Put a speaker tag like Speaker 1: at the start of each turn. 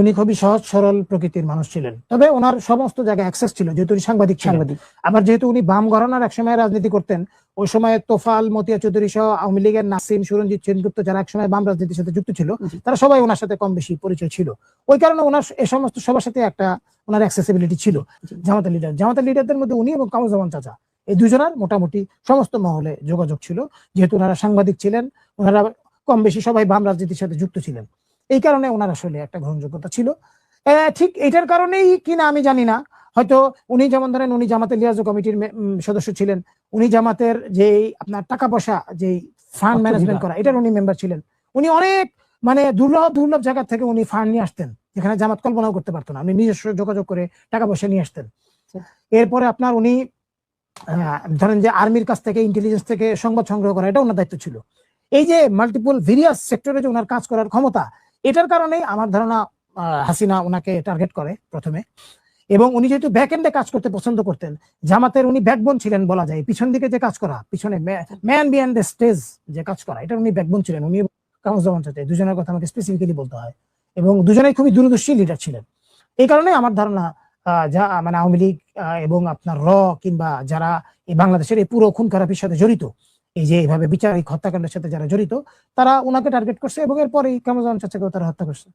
Speaker 1: উনি খুবই সহজ সরল প্রকৃতির মানুষ ছিলেন, তবে ওনার সমস্ত জায়গায় অ্যাক্সেস ছিল যেহেতু উনি সাংবাদিক ছিলেন। আবার যেহেতু উনি বাম ঘরানার একসময় রাজনীতি করতেন, ওই সময় তোফাল, মতিয়া চৌধুরী সহ আওয়ামী লীগের নাসিম, সুরঞ্জিত সেনগুপ্ত যারা একসময় বাম রাজনীতির সাথে যুক্ত ছিল, তারা সবাই ওনার সাথে কম বেশি পরিচয় ছিল। ওই কারণে ওনার এই সমস্ত সবার সাথে একটা ওনার অ্যাক্সেসিবিলিটি ছিল। জামাতের লিডারদের মধ্যে উনি এবং কামরুজ্জামান চাচা এই দুজনের মোটামুটি সমস্ত মহলে যোগাযোগ ছিল, যেহেতু ওনারা সাংবাদিক ছিলেন, ওনারা কম বেশি সবাই বাম রাজনীতির সাথে যুক্ত ছিলেন। এই কারণে ওনার আসলে একটা গ্রহণযোগ্যতা ছিল। ঠিক এটার কারণেই কিনা আমি জানি না, হয়তো উনি যেমন ধরেন উনি জামাতের লিয়াজো কমিটির সদস্য ছিলেন, উনি জামাতের যে আপনার টাকা পয়সা যে ফান্ড ম্যানেজমেন্ট করা এটার উনি মেম্বার ছিলেন। উনি অনেক মানে দুর্লভ জায়গা থেকে উনি ফান্ড নিয়ে আসতেন যেখানে জামাত কল্পনাও করতে পারতো না, উনি নিজস্ব যোগাযোগ করে টাকা পয়সা নিয়ে আসতেন। এরপরে আপনার উনি ধরেন যে আর্মির কাছ থেকে, ইন্টেলিজেন্স থেকে সংবাদ সংগ্রহ করা এটা ওনার দায়িত্ব ছিল। এই যে মাল্টিপল ভেরিয়াস সেক্টরে যে ওনার কাজ করার ক্ষমতা, এটার কারণেই আমার ধারণা হাসিনা ওনাকে টার্গেট করে প্রথমে। এবং উনি যেহেতু ব্যাক এন্ডে কাজ করতে পছন্দ করতেন, জামাতের উনি ব্যাকবোন ছিলেন বলা যায়, পিছন দিকে যে কাজ করা, পিছনে ম্যান বিহাইন্ড দ্য স্টেজ যে কাজ করা, এটা উনি ব্যাকবোন ছিলেন। উনি কামরুজ্জামান চাচা দুজনের কথা আমাকে স্পেসিফিক্যালি বলতে হয়, এবং দুজনেই খুবই দূরদর্শী লিডার ছিলেন। এই কারণে আমার ধারণা যা মানে আওয়ামী লীগ এবং আপনার কিংবা যারা এই বাংলাদেশের এই পুরো খুন খারাপির সাথে জড়িত, এই যে এইভাবে বিচারিক হত্যাকাণ্ডের সাথে যারা জড়িত, তারা ওনাকে টার্গেট করছে এবং এরপরেই কামরুজ্জামান চাচাকেও তারা হত্যা করছে।